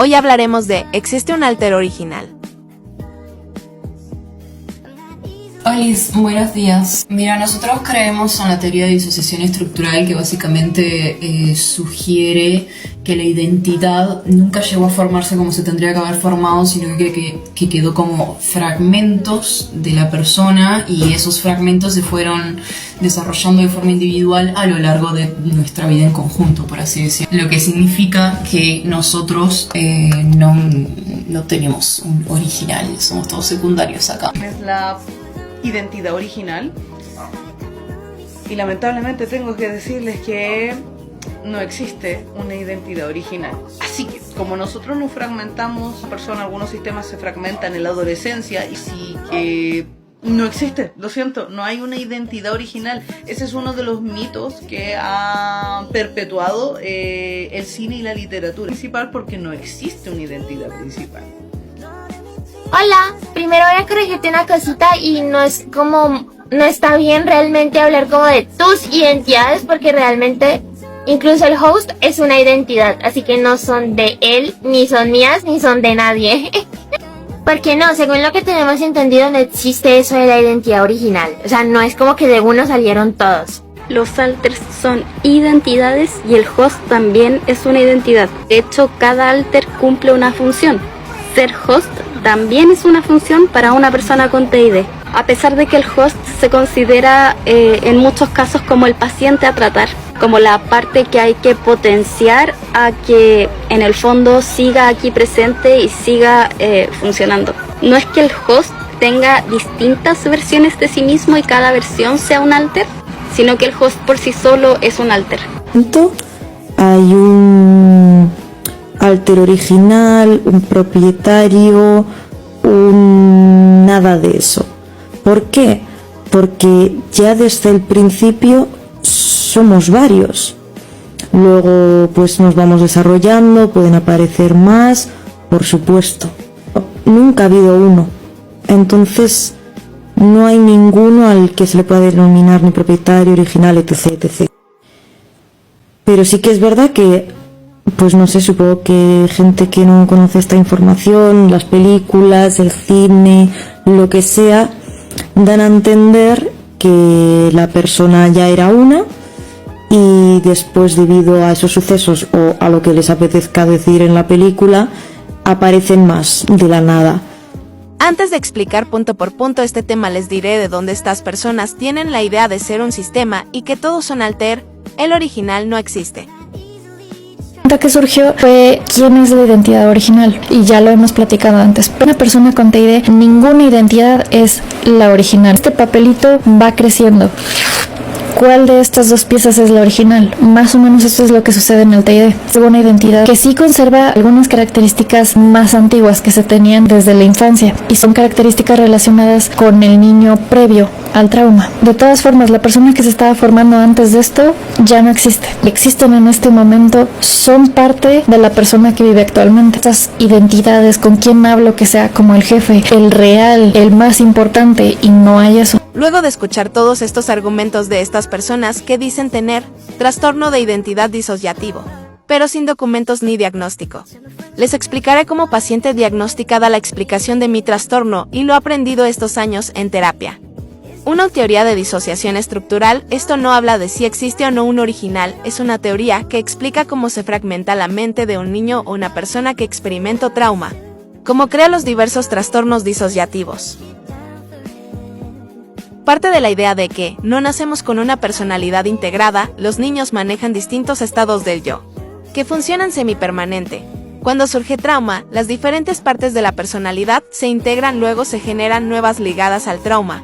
Hoy hablaremos de ¿existe un alter original? Hola, buenos días. Mira, nosotros creemos en la teoría de disociación estructural que básicamente sugiere que la identidad nunca llegó a formarse como se tendría que haber formado, sino que quedó como fragmentos de la persona y esos fragmentos se fueron desarrollando de forma individual a lo largo de nuestra vida en conjunto, por así decirlo. Lo que significa que nosotros no tenemos un original, somos todos secundarios acá. Es la identidad original y lamentablemente tengo que decirles que no existe una identidad original. Así que como nosotros nos fragmentamos, algunos sistemas se fragmentan en la adolescencia y sí no existe, lo siento, no hay una identidad original. Ese es uno de los mitos que ha perpetuado el cine y la literatura principal, porque no existe una identidad principal. Hola, primero voy a corregirte una cosita y no está bien realmente hablar como de tus identidades, porque realmente incluso el host es una identidad, así que no son de él, ni son mías, ni son de nadie. Porque no, según lo que tenemos entendido, no existe eso de la identidad original. O sea, no es como que de uno salieron todos. Los alters son identidades y el host también es una identidad. De hecho, cada alter cumple una función. Ser host también es una función para una persona con TID, a pesar de que el host se considera en muchos casos como el paciente a tratar, como la parte que hay que potenciar a que en el fondo siga aquí presente y siga funcionando. No es que el host tenga distintas versiones de sí mismo y cada versión sea un alter, sino que el host por sí solo es un alter. Hay un alter original, un propietario, nada de eso. ¿Por qué? Porque ya desde el principio somos varios. Luego pues nos vamos desarrollando, pueden aparecer más, por supuesto. Nunca ha habido uno. Entonces no hay ninguno al que se le pueda denominar ni propietario, original, etc, etc. Pero sí que es verdad que pues no sé, supongo que gente que no conoce esta información, las películas, el cine, lo que sea, dan a entender que la persona ya era una y después, debido a esos sucesos o a lo que les apetezca decir en la película, aparecen más de la nada. Antes de explicar punto por punto este tema, les diré de dónde estas personas tienen la idea de ser un sistema y que todos son alter. El original no existe. La que surgió fue quién es la identidad original, y ya lo hemos platicado antes. Para una persona con TID, ninguna identidad es la original. Este papelito va creciendo. ¿Cuál de estas dos piezas es la original? Más o menos esto es lo que sucede en el TID. Es una identidad que sí conserva algunas características más antiguas que se tenían desde la infancia y son características relacionadas con el niño previo al trauma. De todas formas, la persona que se estaba formando antes de esto ya no existe. Existen en este momento, son parte de la persona que vive actualmente. Estas identidades, con quién hablo, que sea como el jefe, el real, el más importante, y no hay eso. Luego de escuchar todos estos argumentos de estas personas que dicen tener trastorno de identidad disociativo, pero sin documentos ni diagnóstico, les explicaré como paciente diagnosticada la explicación de mi trastorno y lo aprendido estos años en terapia. Una teoría de disociación estructural, esto no habla de si existe o no un original, es una teoría que explica cómo se fragmenta la mente de un niño o una persona que experimentó trauma, cómo crea los diversos trastornos disociativos. Parte de la idea de que no nacemos con una personalidad integrada, los niños manejan distintos estados del yo, que funcionan semipermanente. Cuando surge trauma, las diferentes partes de la personalidad se integran, luego se generan nuevas ligadas al trauma.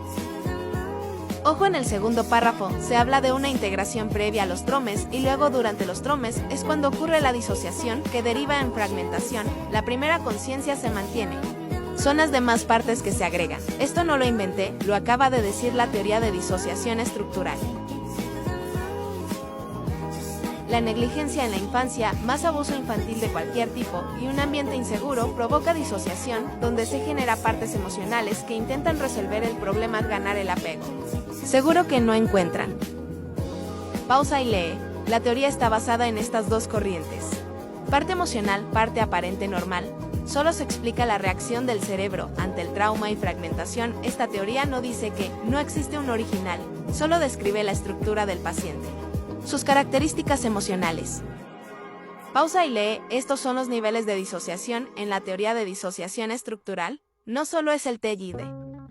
Ojo, en el segundo párrafo se habla de una integración previa a los tromes y luego durante los tromes es cuando ocurre la disociación que deriva en fragmentación. La primera conciencia se mantiene. Son las demás partes que se agregan. Esto no lo inventé, lo acaba de decir la teoría de disociación estructural. La negligencia en la infancia, más abuso infantil de cualquier tipo y un ambiente inseguro provoca disociación, donde se genera partes emocionales que intentan resolver el problema, ganar el apego. Seguro que no encuentran. Pausa y lee. La teoría está basada en estas dos corrientes. Parte emocional, parte aparente normal. Solo se explica la reacción del cerebro ante el trauma y fragmentación. Esta teoría no dice que no existe un original, solo describe la estructura del paciente. Sus características emocionales. Pausa y lee. Estos son los niveles de disociación en la teoría de disociación estructural. No solo es el TGID.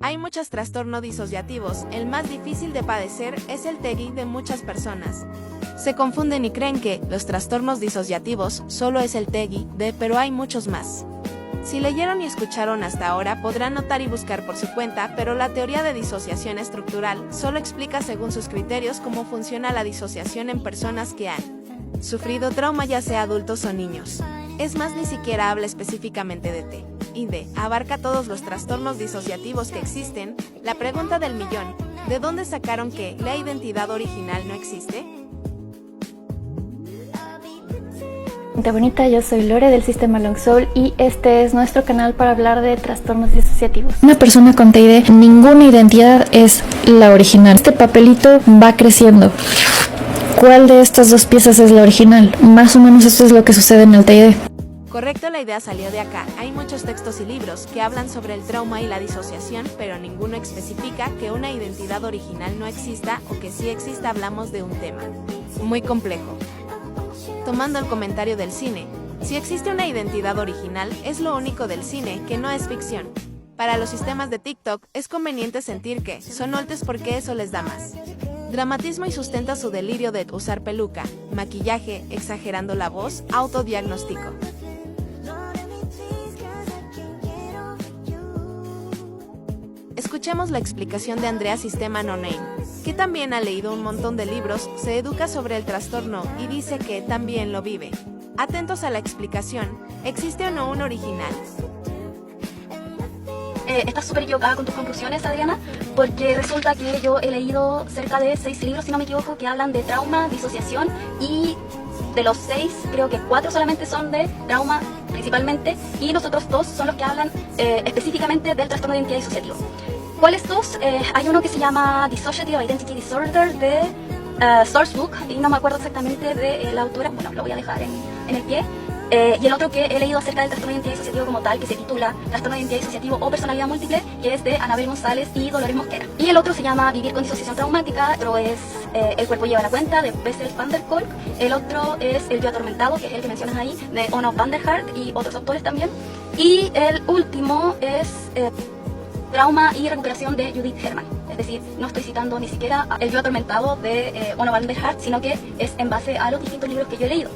Hay muchos trastornos disociativos. El más difícil de padecer es el TGI de muchas personas. Se confunden y creen que los trastornos disociativos solo es el TGID, pero hay muchos más. Si leyeron y escucharon hasta ahora podrán notar y buscar por su cuenta, pero la teoría de disociación estructural solo explica según sus criterios cómo funciona la disociación en personas que han sufrido trauma, ya sea adultos o niños. Es más, ni siquiera habla específicamente de TGID, abarca todos los trastornos disociativos que existen. La pregunta del millón: ¿de dónde sacaron que la identidad original no existe? Gente bonita, yo soy Lore del Sistema Long Soul y este es nuestro canal para hablar de trastornos disociativos. Una persona con TID, ninguna identidad es la original. Este papelito va creciendo. ¿Cuál de estas dos piezas es la original? Más o menos esto es lo que sucede en el TID. Correcto, la idea salió de acá. Hay muchos textos y libros que hablan sobre el trauma y la disociación, pero ninguno especifica que una identidad original no exista o que si exista. Hablamos de un tema muy complejo. Tomando el comentario del cine, si existe una identidad original, es lo único del cine que no es ficción. Para los sistemas de TikTok, es conveniente sentir que son oltes porque eso les da más dramatismo y sustenta su delirio de usar peluca, maquillaje, exagerando la voz, autodiagnóstico. Escuchemos la explicación de Andrea Sistema No Name, que también ha leído un montón de libros, se educa sobre el trastorno y dice que también lo vive. Atentos a la explicación. ¿Existe o no un original? Estás súper equivocada con tus conclusiones, Adriana, porque resulta que yo he leído cerca de 6 libros, si no me equivoco, que hablan de trauma, disociación, y de los 6, creo que 4 solamente son de trauma principalmente, y los otros 2 son los que hablan específicamente del trastorno de identidad disociativo. ¿Cuáles 2? Hay uno que se llama Dissociative Identity Disorder de Sourcebook, y no me acuerdo exactamente de la autora, bueno, lo voy a dejar en el pie. Y el otro que he leído acerca del trastorno de identidad disociativo como tal, que se titula Trastorno de identidad disociativo o personalidad múltiple, que es de Anabel González y Dolores Mosquera. Y el otro se llama Vivir con disociación traumática, otro es El cuerpo lleva la cuenta, de Bessel van der Kolk. El otro es El yo atormentado, que es el que mencionas ahí, de Onno van der Hart y otros autores también. Y el último es Trauma y recuperación de Judith Herman. Es decir, no estoy citando ni siquiera El yo atormentado de Onno van der Hart, sino que es en base a los distintos libros que yo he leído.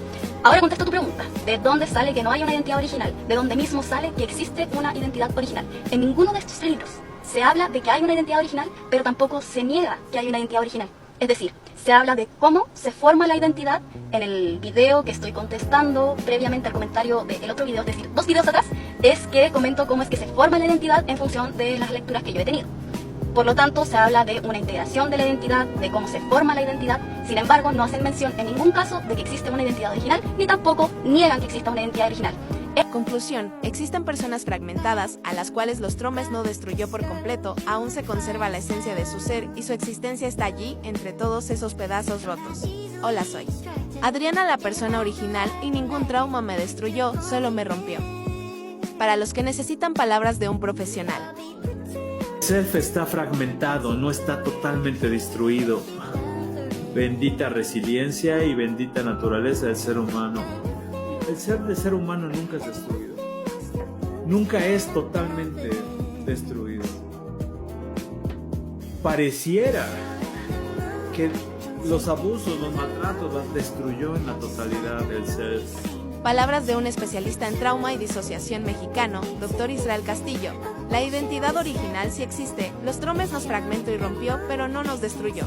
Ahora contesto tu pregunta, ¿de dónde sale que no hay una identidad original? ¿De dónde mismo sale que existe una identidad original? En ninguno de estos libros se habla de que hay una identidad original, pero tampoco se niega que hay una identidad original. Es decir, se habla de cómo se forma la identidad. En el video que estoy contestando previamente al comentario del otro video, es decir, 2 videos atrás, es que comento cómo es que se forma la identidad en función de las lecturas que yo he tenido. Por lo tanto, se habla de una integración de la identidad, de cómo se forma la identidad. Sin embargo, no hacen mención en ningún caso de que existe una identidad original, ni tampoco niegan que exista una identidad original. Conclusión, existen personas fragmentadas a las cuales los traumas no destruyó por completo, aún se conserva la esencia de su ser y su existencia está allí entre todos esos pedazos rotos. Hola, soy Adriana, la persona original, y ningún trauma me destruyó, solo me rompió. Para los que necesitan palabras de un profesional. Self está fragmentado, no está totalmente destruido. Bendita resiliencia y bendita naturaleza del ser humano. El ser del ser humano nunca es destruido. Nunca es totalmente destruido. Pareciera que los abusos, los maltratos las destruyó en la totalidad del self. Palabras de un especialista en trauma y disociación mexicano, Dr. Israel Castillo. La identidad original sí existe, los traumas nos fragmentó y rompió, pero no nos destruyó.